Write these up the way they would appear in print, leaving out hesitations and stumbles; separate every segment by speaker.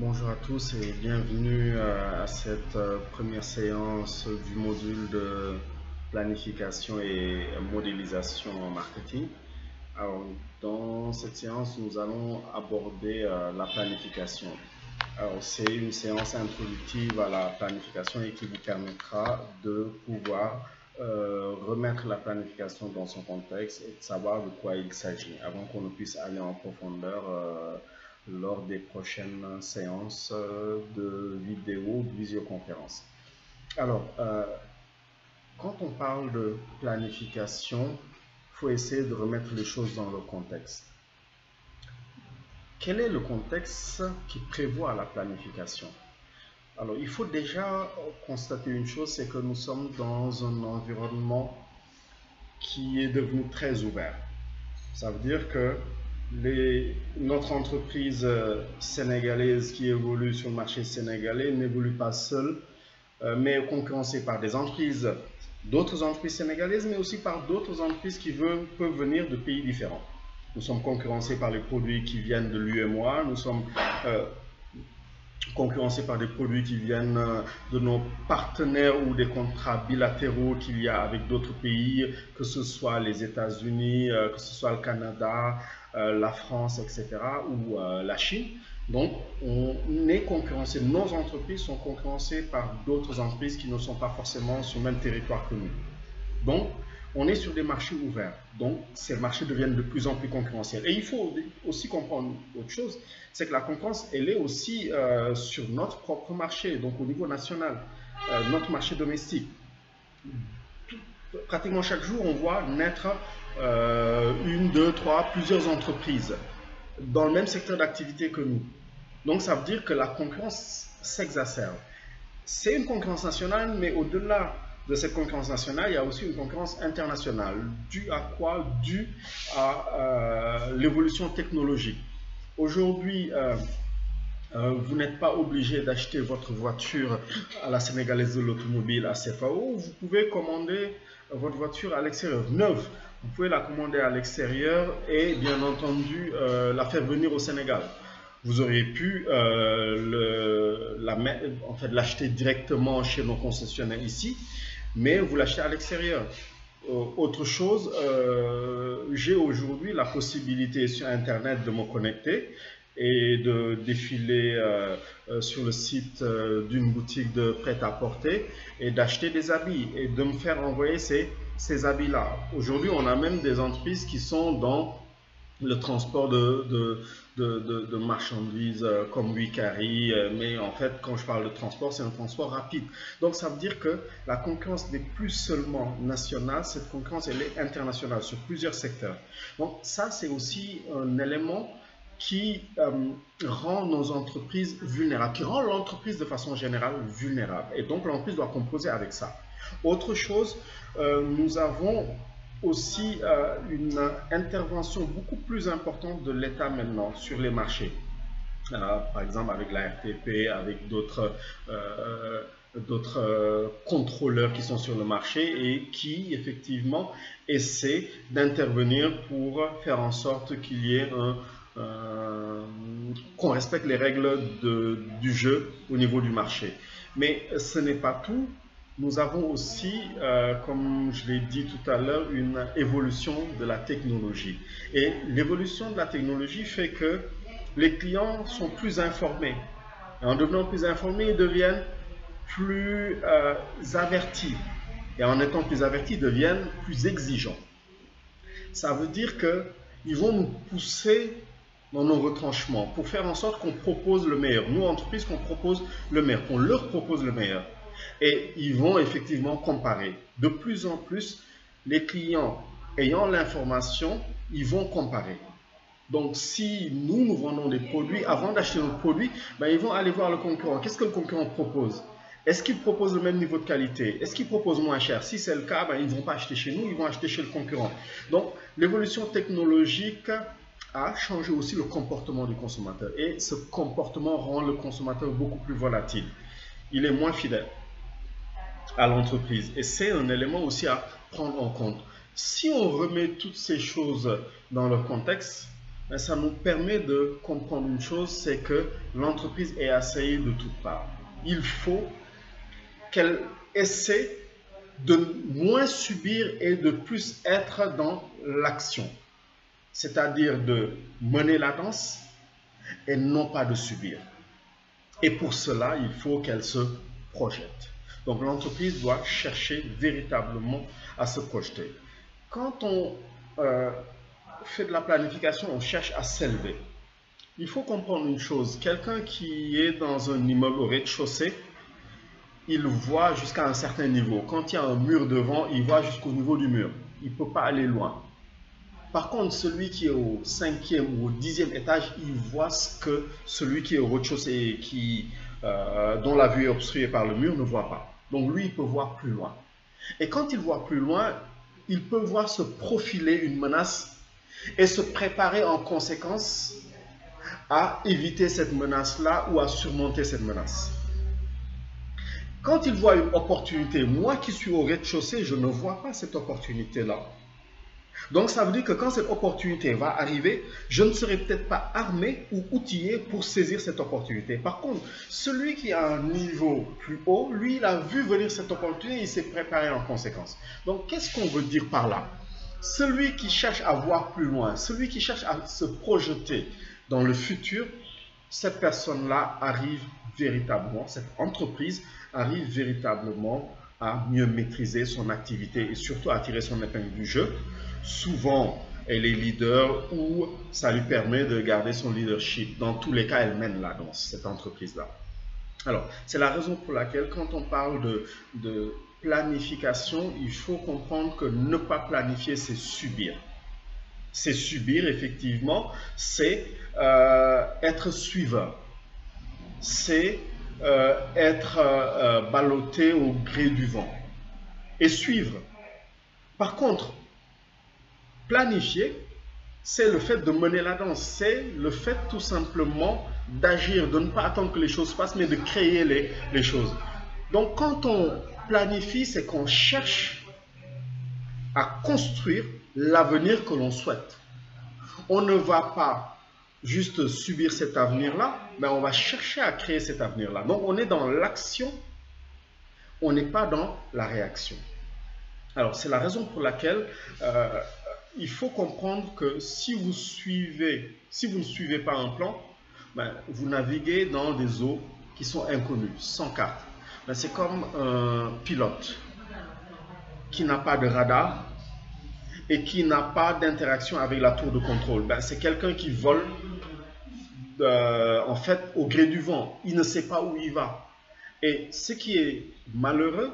Speaker 1: Bonjour à tous et bienvenue à cette première séance du module de planification et modélisation en marketing. Alors, dans cette séance, nous allons aborder la planification. Alors, c'est une séance introductive à la planification et qui vous permettra de pouvoir remettre la planification dans son contexte et de savoir de quoi il s'agit avant qu'on ne puisse aller en profondeur lors des prochaines séances de vidéo ou de visioconférence. Alors, quand on parle de planification, il faut essayer de remettre les choses dans leur contexte. Quel est le contexte qui prévoit la planification? Alors, il faut déjà constater une chose, c'est que nous sommes dans un environnement qui est devenu très ouvert. Ça veut dire que notre entreprise sénégalaise qui évolue sur le marché sénégalais n'évolue pas seule, mais concurrencée par d'autres entreprises sénégalaises, mais aussi par d'autres entreprises qui peuvent venir de pays différents. Nous sommes concurrencés par les produits qui viennent de l'UEMOA, nous sommes concurrencés par des produits qui viennent de nos partenaires ou des contrats bilatéraux qu'il y a avec d'autres pays, que ce soit les États-Unis, que ce soit le Canada, la France, etc., ou la Chine. Donc, on est concurrencé, nos entreprises sont concurrencées par d'autres entreprises qui ne sont pas forcément sur le même territoire que nous. Donc, on est sur des marchés ouverts. Donc, ces marchés deviennent de plus en plus concurrentiels. Et il faut aussi comprendre autre chose, c'est que la concurrence, elle est aussi sur notre propre marché, donc au niveau national, notre marché domestique. Pratiquement chaque jour, on voit naître une, deux, trois, plusieurs entreprises dans le même secteur d'activité que nous. Donc, ça veut dire que la concurrence s'exacerbe. C'est une concurrence nationale, mais au-delà de cette concurrence nationale, il y a aussi une concurrence internationale. Due à quoi? Due à l'évolution technologique. Aujourd'hui, vous n'êtes pas obligé d'acheter votre voiture à la Sénégalaise de l'automobile, à CFAO. Vous pouvez commander votre voiture à l'extérieur, neuve. Vous pouvez la commander à l'extérieur et bien entendu la faire venir au Sénégal. Vous auriez pu l'acheter directement chez nos concessionnaires ici, mais vous l'achetez à l'extérieur. Autre chose, j'ai aujourd'hui la possibilité sur Internet de me connecter et de défiler sur le site d'une boutique de prêt-à-porter et d'acheter des habits et de me faire envoyer ces habits-là. Aujourd'hui, on a même des entreprises qui sont dans le transport de marchandises comme Wikari, mais en fait, quand je parle de transport, c'est un transport rapide. Donc, ça veut dire que la concurrence n'est plus seulement nationale, cette concurrence, elle est internationale sur plusieurs secteurs. Donc, ça, c'est aussi un élément qui rend nos entreprises vulnérables, qui rend l'entreprise de façon générale vulnérable. Et donc, l'entreprise doit composer avec ça. Autre chose, nous avons aussi une intervention beaucoup plus importante de l'État maintenant sur les marchés. Par exemple avec la RTP, avec d'autres contrôleurs qui sont sur le marché et qui effectivement essaient d'intervenir pour faire en sorte qu'il y ait qu'on respecte les règles du jeu au niveau du marché. Mais ce n'est pas tout. Nous avons aussi, comme je l'ai dit tout à l'heure, une évolution de la technologie. Et l'évolution de la technologie fait que les clients sont plus informés. Et en devenant plus informés, ils deviennent plus avertis. Et en étant plus avertis, ils deviennent plus exigeants. Ça veut dire qu'ils vont nous pousser dans nos retranchements pour faire en sorte qu'on propose le meilleur. Nous, entreprises, qu'on propose le meilleur, qu'on leur propose le meilleur. Et ils vont effectivement comparer. De plus en plus, les clients ayant l'information, ils vont comparer. Donc, si nous vendons des produits, avant d'acheter nos produits, ils vont aller voir le concurrent. Qu'est-ce que le concurrent propose? Est-ce qu'il propose le même niveau de qualité? Est-ce qu'il propose moins cher? Si c'est le cas, ils ne vont pas acheter chez nous, ils vont acheter chez le concurrent. Donc, l'évolution technologique a changé aussi le comportement du consommateur. Et ce comportement rend le consommateur beaucoup plus volatile. Il est moins fidèle à l'entreprise. Et c'est un élément aussi à prendre en compte. Si on remet toutes ces choses dans leur contexte, mais ça nous permet de comprendre une chose, c'est que l'entreprise est assaillie de toutes parts. Il faut qu'elle essaie de moins subir et de plus être dans l'action. C'est-à-dire de mener la danse et non pas de subir. Et pour cela, il faut qu'elle se projette. Donc l'entreprise doit chercher véritablement à se projeter. Quand on fait de la planification, on cherche à s'élever. Il faut comprendre une chose, quelqu'un qui est dans un immeuble au rez-de-chaussée, il voit jusqu'à un certain niveau. Quand il y a un mur devant, il voit jusqu'au niveau du mur. Il ne peut pas aller loin. Par contre, celui qui est au 5e ou au 10e étage, il voit ce que celui qui est au rez-de-chaussée, dont la vue est obstruée par le mur, ne voit pas. Donc lui, il peut voir plus loin. Et quand il voit plus loin, il peut voir se profiler une menace et se préparer en conséquence à éviter cette menace-là ou à surmonter cette menace. Quand il voit une opportunité, moi qui suis au rez-de-chaussée, je ne vois pas cette opportunité-là. Donc ça veut dire que quand cette opportunité va arriver, je ne serai peut-être pas armé ou outillé pour saisir cette opportunité. Par contre, celui qui a un niveau plus haut, lui, il a vu venir cette opportunité et il s'est préparé en conséquence. Donc qu'est-ce qu'on veut dire par là? Celui qui cherche à voir plus loin, celui qui cherche à se projeter dans le futur, cette personne-là arrive véritablement, cette entreprise arrive véritablement à mieux maîtriser son activité et surtout à tirer son épingle du jeu. Souvent, elle est leader ou ça lui permet de garder son leadership. Dans tous les cas, elle mène la danse, cette entreprise-là. Alors, c'est la raison pour laquelle quand on parle de planification, il faut comprendre que ne pas planifier, c'est subir. C'est subir, effectivement, c'est être suiveur. C'est être ballotté au gré du vent et suivre. Par contre, planifier, c'est le fait de mener la danse, c'est le fait tout simplement d'agir, de ne pas attendre que les choses passent, mais de créer les choses. Donc quand on planifie, c'est qu'on cherche à construire l'avenir que l'on souhaite. On ne va pas juste subir cet avenir-là, mais on va chercher à créer cet avenir-là. Donc on est dans l'action, on n'est pas dans la réaction. Alors c'est la raison pour laquelle il faut comprendre que si vous ne suivez pas un plan, ben, vous naviguez dans des eaux qui sont inconnues, sans carte. Ben, c'est comme un pilote qui n'a pas de radar et qui n'a pas d'interaction avec la tour de contrôle. Ben, c'est quelqu'un qui vole en fait au gré du vent. Il ne sait pas où il va. Et ce qui est malheureux,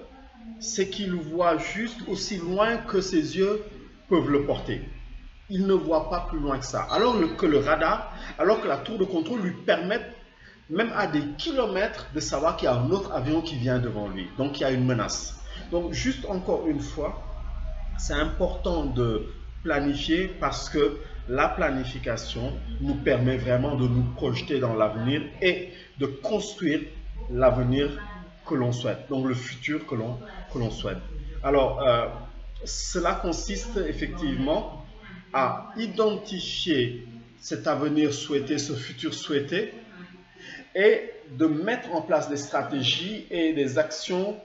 Speaker 1: c'est qu'il voit juste aussi loin que ses yeux peuvent le porter. Il ne voit pas plus loin que ça. Alors que le radar, alors que la tour de contrôle lui permettent, même à des kilomètres, de savoir qu'il y a un autre avion qui vient devant lui. Donc il y a une menace. Donc juste encore une fois, c'est important de planifier parce que la planification nous permet vraiment de nous projeter dans l'avenir et de construire l'avenir que l'on souhaite, donc le futur que l'on souhaite. Alors, cela consiste effectivement à identifier cet avenir souhaité, ce futur souhaité, et de mettre en place des stratégies et des actions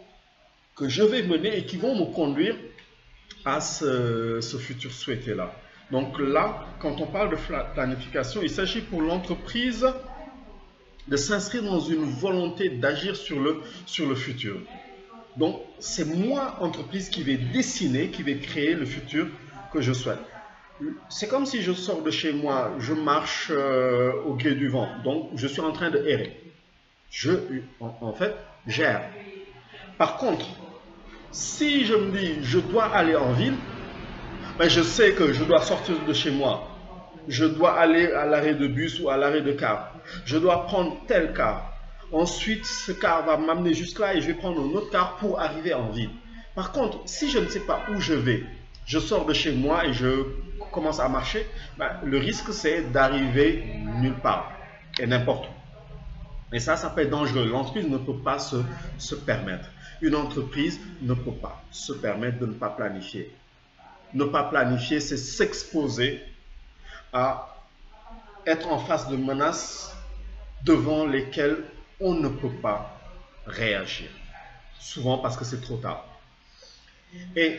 Speaker 1: que je vais mener et qui vont me conduire à ce futur souhaité-là. Donc là, quand on parle de planification, il s'agit pour l'entreprise de s'inscrire dans une volonté d'agir sur le futur. Donc, c'est moi, entreprise, qui vais dessiner, qui vais créer le futur que je souhaite. C'est comme si je sors de chez moi, je marche au gré du vent. Donc, je suis en train de errer. En fait, j'erre. Par contre, si je me dis, je dois aller en ville, ben je sais que je dois sortir de chez moi. Je dois aller à l'arrêt de bus ou à l'arrêt de car. Je dois prendre tel car. Ensuite, ce car va m'amener jusque là et je vais prendre un autre car pour arriver en ville. Par contre, si je ne sais pas où je vais, je sors de chez moi et je commence à marcher, ben, le risque c'est d'arriver nulle part et n'importe où. Et ça peut être dangereux. L'entreprise ne peut pas se permettre. Une entreprise ne peut pas se permettre de ne pas planifier. Ne pas planifier, c'est s'exposer à être en face de menaces devant lesquelles on ne peut pas réagir. Souvent parce que c'est trop tard. Et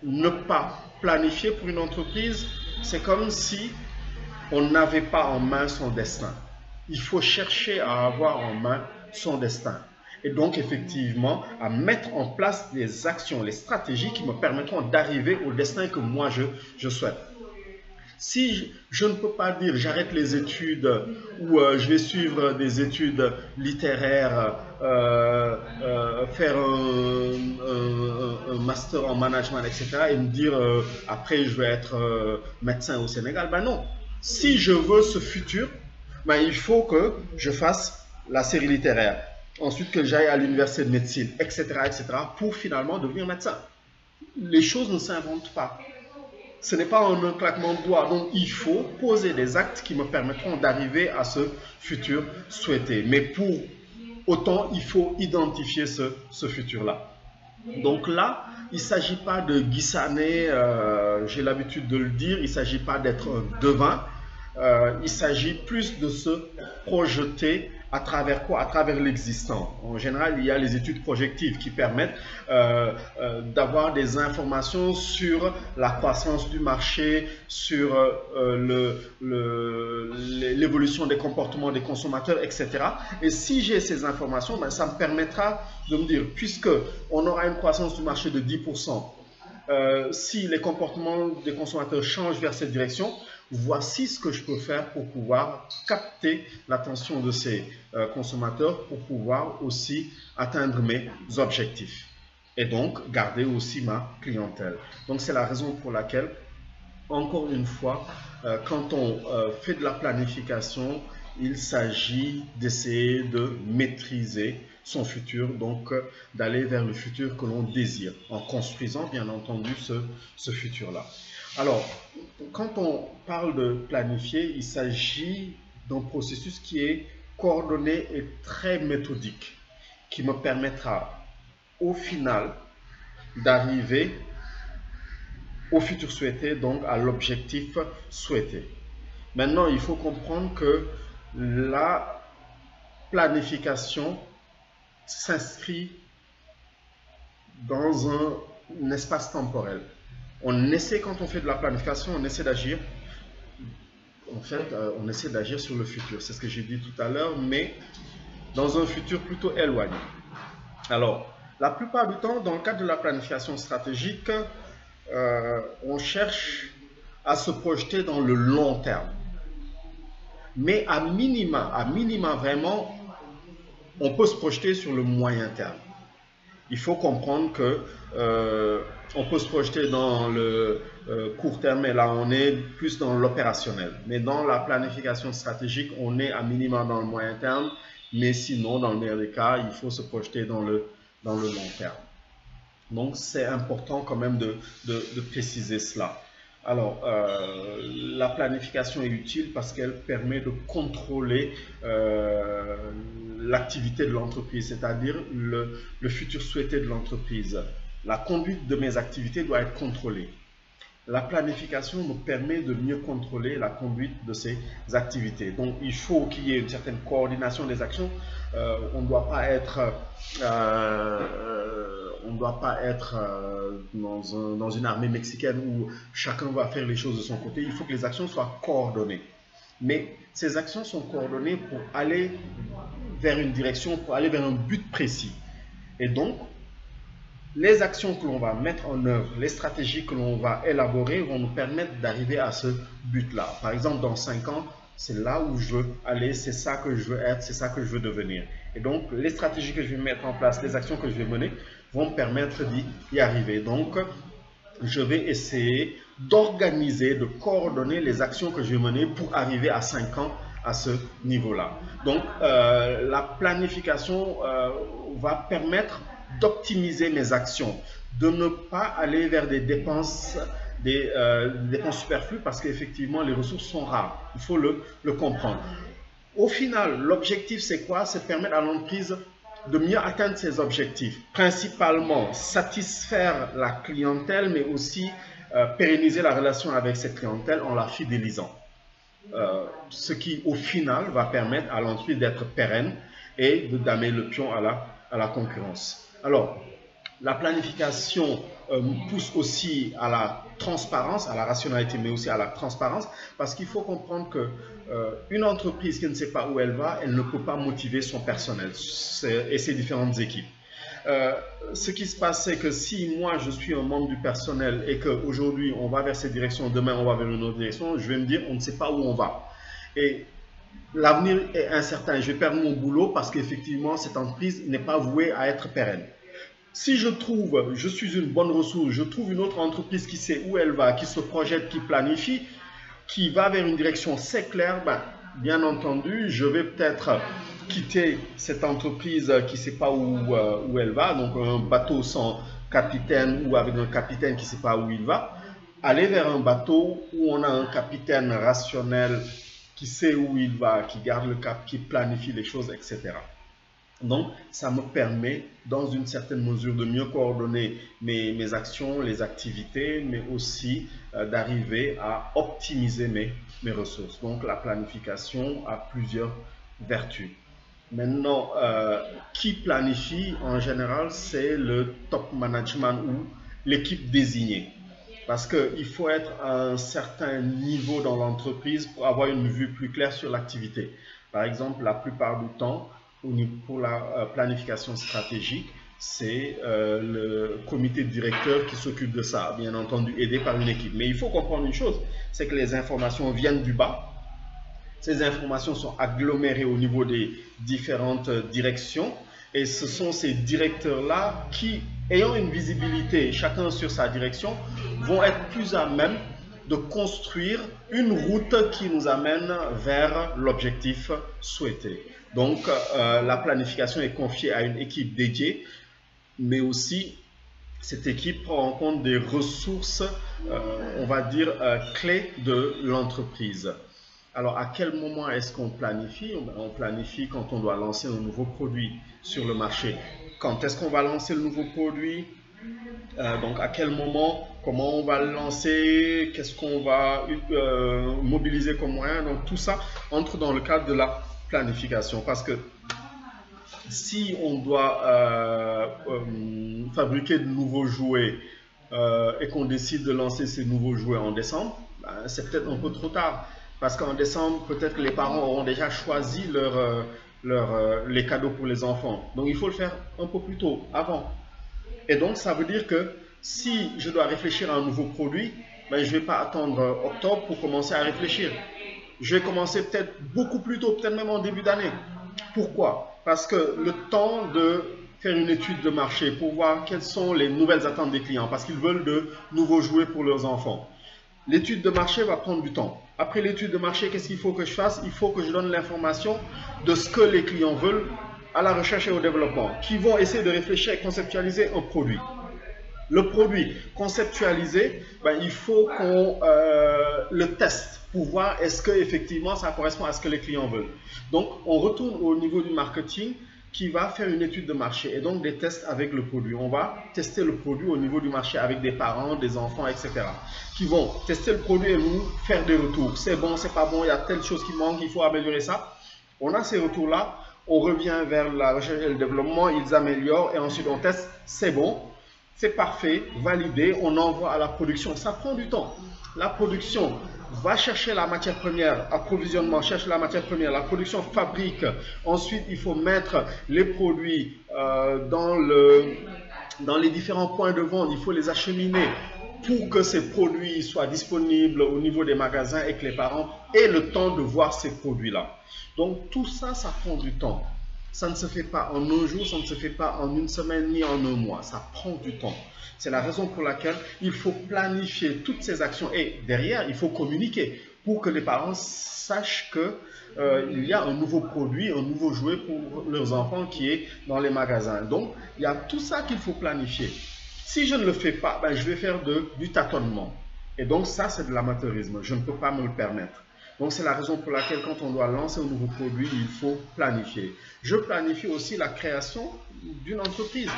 Speaker 1: ne pas planifier pour une entreprise, c'est comme si on n'avait pas en main son destin. Il faut chercher à avoir en main son destin. Et donc, effectivement, à mettre en place les actions, les stratégies qui me permettront d'arriver au destin que moi, je souhaite. Si je ne peux pas dire j'arrête les études ou je vais suivre des études littéraires, faire un master en management, etc. et me dire après je vais être médecin au Sénégal, ben non. Si je veux ce futur, ben il faut que je fasse la série littéraire. Ensuite que j'aille à l'université de médecine, etc., etc. pour finalement devenir médecin. Les choses ne s'inventent pas. Ce n'est pas en un claquement de doigts. Donc, il faut poser des actes qui me permettront d'arriver à ce futur souhaité. Mais pour autant, il faut identifier ce futur-là. Donc là, il ne s'agit pas de guissaner, j'ai l'habitude de le dire, il ne s'agit pas d'être un devin. Il s'agit plus de se projeter à travers quoi? À travers l'existant. En général, il y a les études projectives qui permettent d'avoir des informations sur la croissance du marché, sur l'évolution des comportements des consommateurs, etc. Et si j'ai ces informations, ben, ça me permettra de me dire, puisque on aura une croissance du marché de 10%, si les comportements des consommateurs changent vers cette direction, voici ce que je peux faire pour pouvoir capter l'attention de ces consommateurs pour pouvoir aussi atteindre mes objectifs et donc garder aussi ma clientèle. Donc c'est la raison pour laquelle, encore une fois, quand on fait de la planification, il s'agit d'essayer de maîtriser son futur, donc d'aller vers le futur que l'on désire, en construisant bien entendu ce futur-là. Alors, quand on parle de planifier, il s'agit d'un processus qui est coordonné et très méthodique, qui me permettra au final d'arriver au futur souhaité, donc à l'objectif souhaité. Maintenant, il faut comprendre que la planification s'inscrit dans un espace temporel. On essaie, quand on fait de la planification, on essaie d'agir. En fait, on essaie d'agir sur le futur. C'est ce que j'ai dit tout à l'heure, mais dans un futur plutôt éloigné. Alors, la plupart du temps, dans le cadre de la planification stratégique, on cherche à se projeter dans le long terme. Mais à minima vraiment, on peut se projeter sur le moyen terme. Il faut comprendre que on peut se projeter dans le court terme, et là on est plus dans l'opérationnel. Mais dans la planification stratégique, on est à minima dans le moyen terme, mais sinon, dans le meilleur des cas, il faut se projeter dans le long terme. Donc c'est important quand même de préciser cela. Alors, la planification est utile parce qu'elle permet de contrôler l'activité de l'entreprise, c'est-à-dire le futur souhaité de l'entreprise. La conduite de mes activités doit être contrôlée. La planification me permet de mieux contrôler la conduite de ces activités. Donc, il faut qu'il y ait une certaine coordination des actions. On ne doit pas être dans une armée mexicaine où chacun va faire les choses de son côté. Il faut que les actions soient coordonnées. Mais ces actions sont coordonnées pour aller vers une direction, pour aller vers un but précis. Et donc, les actions que l'on va mettre en œuvre, les stratégies que l'on va élaborer vont nous permettre d'arriver à ce but-là. Par exemple, dans 5 ans, c'est là où je veux aller, c'est ça que je veux être, c'est ça que je veux devenir. Et donc, les stratégies que je vais mettre en place, les actions que je vais mener vont me permettre d'y arriver. Donc, je vais essayer d'organiser, de coordonner les actions que je vais mener pour arriver à 5 ans à ce niveau-là. Donc, la planification va permettre d'optimiser mes actions, de ne pas aller vers des dépenses superflues parce qu'effectivement les ressources sont rares, il faut le comprendre. Au final, l'objectif c'est quoi? C'est permettre à l'entreprise de mieux atteindre ses objectifs, principalement satisfaire la clientèle mais aussi pérenniser la relation avec cette clientèle en la fidélisant. ce qui au final va permettre à l'entreprise d'être pérenne et de damer le pion à la concurrence. Alors, la planification pousse aussi à la transparence, à la rationalité, mais aussi à la transparence, parce qu'il faut comprendre que une entreprise qui ne sait pas où elle va, elle ne peut pas motiver son personnel et ses différentes équipes. Ce qui se passe, c'est que si moi je suis un membre du personnel et qu'aujourd'hui on va vers cette direction, demain on va vers une autre direction, je vais me dire on ne sait pas où on va. Et l'avenir est incertain. Je vais perdre mon boulot parce qu'effectivement cette entreprise n'est pas vouée à être pérenne. Si je suis une bonne ressource, je trouve une autre entreprise qui sait où elle va, qui se projette, qui planifie, qui va vers une direction assez claire, bien entendu, je vais peut-être quitter cette entreprise qui ne sait pas où elle va, donc un bateau sans capitaine ou avec un capitaine qui ne sait pas où il va, aller vers un bateau où on a un capitaine rationnel qui sait où il va, qui garde le cap, qui planifie les choses, etc. Donc, ça me permet, dans une certaine mesure, de mieux coordonner mes actions, les activités, mais aussi d'arriver à optimiser mes ressources. Donc, la planification a plusieurs vertus. Maintenant, qui planifie, en général, c'est le top management ou l'équipe désignée. Parce qu'il faut être à un certain niveau dans l'entreprise pour avoir une vue plus claire sur l'activité. Par exemple, la plupart du temps, pour la planification stratégique, c'est le comité directeur qui s'occupe de ça, bien entendu aidé par une équipe. Mais il faut comprendre une chose, c'est que les informations viennent du bas. Ces informations sont agglomérées au niveau des différentes directions et ce sont ces directeurs-là qui, ayant une visibilité chacun sur sa direction, vont être plus à même de construire une route qui nous amène vers l'objectif souhaité. Donc, la planification est confiée à une équipe dédiée, mais aussi cette équipe prend en compte des ressources, on va dire, clés de l'entreprise. Alors, à quel moment est-ce qu'on planifie? On planifie quand on doit lancer un nouveau produit sur le marché. Quand est-ce qu'on va lancer le nouveau produit? Donc, à quel moment? Comment on va le lancer? Qu'est-ce qu'on va mobiliser comme moyen? Donc, tout ça entre dans le cadre de la planification. Parce que si on doit fabriquer de nouveaux jouets et qu'on décide de lancer ces nouveaux jouets en décembre, c'est peut-être un peu trop tard. Parce qu'en décembre, peut-être que les parents auront déjà choisi les cadeaux pour les enfants. Donc, il faut le faire un peu plus tôt, avant. Et donc, ça veut dire que si je dois réfléchir à un nouveau produit, je ne vais pas attendre octobre pour commencer à réfléchir. Je vais commencer peut-être beaucoup plus tôt, peut-être même en début d'année. Pourquoi? Parce que le temps de faire une étude de marché pour voir quelles sont les nouvelles attentes des clients, parce qu'ils veulent de nouveaux jouets pour leurs enfants. L'étude de marché va prendre du temps. Après l'étude de marché, qu'est-ce qu'il faut que je fasse? Il faut que je donne l'information de ce que les clients veulent à la recherche et au développement, qui vont essayer de réfléchir et conceptualiser un produit. Le produit conceptualisé, il faut qu'on le teste pour voir est-ce qu'effectivement ça correspond à ce que les clients veulent. Donc, on retourne au niveau du marketing qui va faire une étude de marché et donc des tests avec le produit. On va tester le produit au niveau du marché avec des parents, des enfants, etc. qui vont tester le produit et nous faire des retours. C'est bon, c'est pas bon, il y a telle chose qui manque, il faut améliorer ça. On a ces retours-là, on revient vers la recherche et le développement, ils améliorent et ensuite on teste, c'est bon, c'est parfait, validé, on envoie à la production. Ça prend du temps. La production va chercher la matière première, approvisionnement, cherche la matière première, la production fabrique. Ensuite, il faut mettre les produits dans les différents points de vente, il faut les acheminer pour que ces produits soient disponibles au niveau des magasins et que les parents aient le temps de voir ces produits-là. Donc tout ça, ça prend du temps. Ça ne se fait pas en un jour, ça ne se fait pas en une semaine ni en un mois. Ça prend du temps. C'est la raison pour laquelle il faut planifier toutes ces actions et derrière, il faut communiquer pour que les parents sachent qu'il y a un nouveau produit, un nouveau jouet pour leurs enfants qui est dans les magasins. Donc, il y a tout ça qu'il faut planifier. Si je ne le fais pas, je vais faire du tâtonnement. Et donc, ça, c'est de l'amateurisme. Je ne peux pas me le permettre. Donc, c'est la raison pour laquelle, quand on doit lancer un nouveau produit, il faut planifier. Je planifie aussi la création d'une entreprise.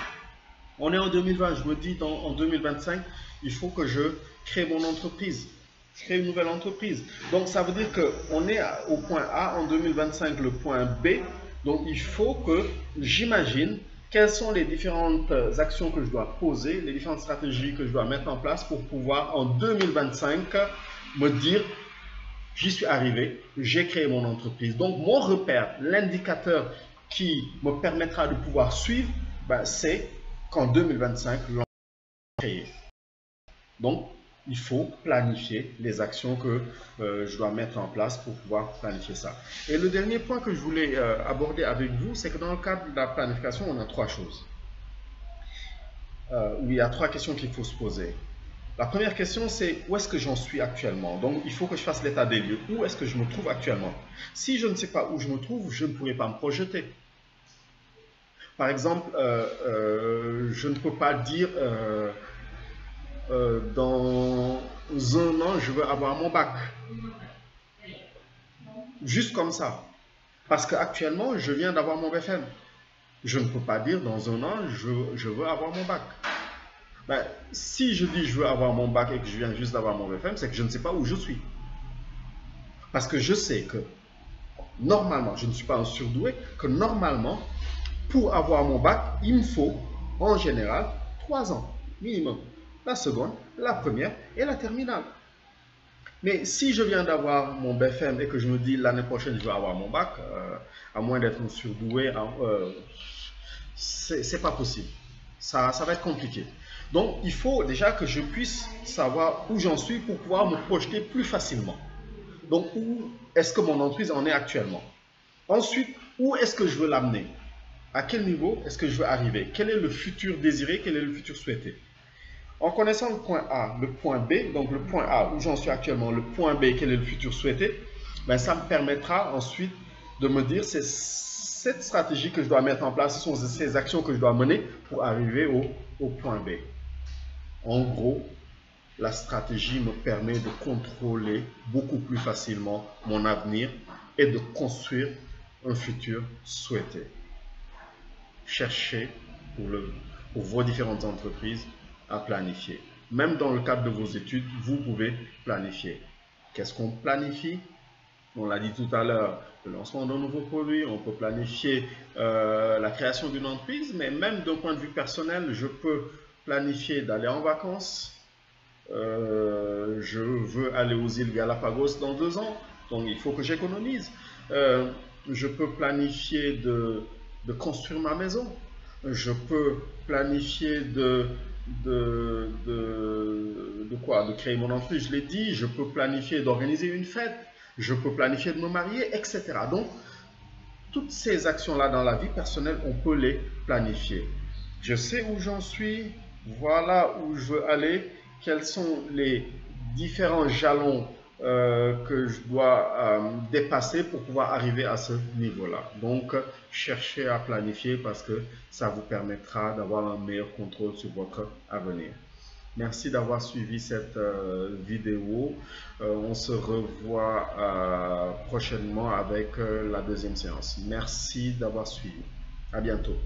Speaker 1: On est en 2020, je me dis en 2025, il faut que je crée mon entreprise. je crée une nouvelle entreprise. Donc, ça veut dire qu'on est au point A, en 2025, le point B. Donc, il faut que j'imagine quelles sont les différentes actions que je dois poser, les différentes stratégies que je dois mettre en place pour pouvoir, en 2025, me dire, j'y suis arrivé, j'ai créé mon entreprise. Donc, mon repère, l'indicateur qui me permettra de pouvoir suivre, ben, c'est qu'en 2025, l'entreprise est créée. Donc, il faut planifier les actions que je dois mettre en place pour pouvoir planifier ça. Et le dernier point que je voulais aborder avec vous, c'est que dans le cadre de la planification, on a trois choses. Où il y a trois questions qu'il faut se poser. La première question, c'est où est-ce que j'en suis actuellement? Donc, il faut que je fasse l'état des lieux. Où est-ce que je me trouve actuellement? Si je ne sais pas où je me trouve, je ne pourrai pas me projeter. Par exemple, je ne peux pas dire dans un an, je veux avoir mon bac. Juste comme ça. Parce qu'actuellement, je viens d'avoir mon BFM. Je ne peux pas dire dans un an, je veux avoir mon bac. Ben, si je dis je veux avoir mon bac et que je viens juste d'avoir mon BFM, c'est que je ne sais pas où je suis. Parce que je sais que normalement, je ne suis pas un surdoué, que normalement, pour avoir mon bac, il me faut en général 3 ans minimum. La seconde, la première et la terminale. Mais si je viens d'avoir mon BFM et que je me dis l'année prochaine je vais avoir mon bac, à moins d'être un surdoué, c'est pas possible. Ça va être compliqué. Donc il faut déjà que je puisse savoir où j'en suis pour pouvoir me projeter plus facilement. Donc où est-ce que mon entreprise en est actuellement? Ensuite, où est-ce que je veux l'amener? À quel niveau est-ce que je veux arriver? Quel est le futur désiré? Quel est le futur souhaité? En connaissant le point A, le point B, donc le point A où j'en suis actuellement, le point B, quel est le futur souhaité, ben ça me permettra ensuite de me dire c'est cette stratégie que je dois mettre en place, ce sont ces actions que je dois mener pour arriver au point B. En gros, la stratégie me permet de contrôler beaucoup plus facilement mon avenir et de construire un futur souhaité. Cherchez pour vos différentes entreprises à planifier. Même dans le cadre de vos études, vous pouvez planifier. Qu'est-ce qu'on planifie? On l'a dit tout à l'heure, le lancement d'un nouveau produit, on peut planifier la création d'une entreprise, mais même d'un point de vue personnel, je peux planifier d'aller en vacances. Je veux aller aux îles Galapagos dans 2 ans, donc il faut que j'économise. Je peux planifier de construire ma maison. Je peux planifier de créer mon entreprise, je l'ai dit. Je peux planifier d'organiser une fête. Je peux planifier de me marier, etc. Donc, toutes ces actions-là dans la vie personnelle, on peut les planifier. Je sais où j'en suis, voilà où je veux aller, quels sont les différents jalons que je dois dépasser pour pouvoir arriver à ce niveau-là. Donc, cherchez à planifier parce que ça vous permettra d'avoir un meilleur contrôle sur votre avenir. Merci d'avoir suivi cette vidéo. On se revoit prochainement avec la deuxième séance. Merci d'avoir suivi. À bientôt.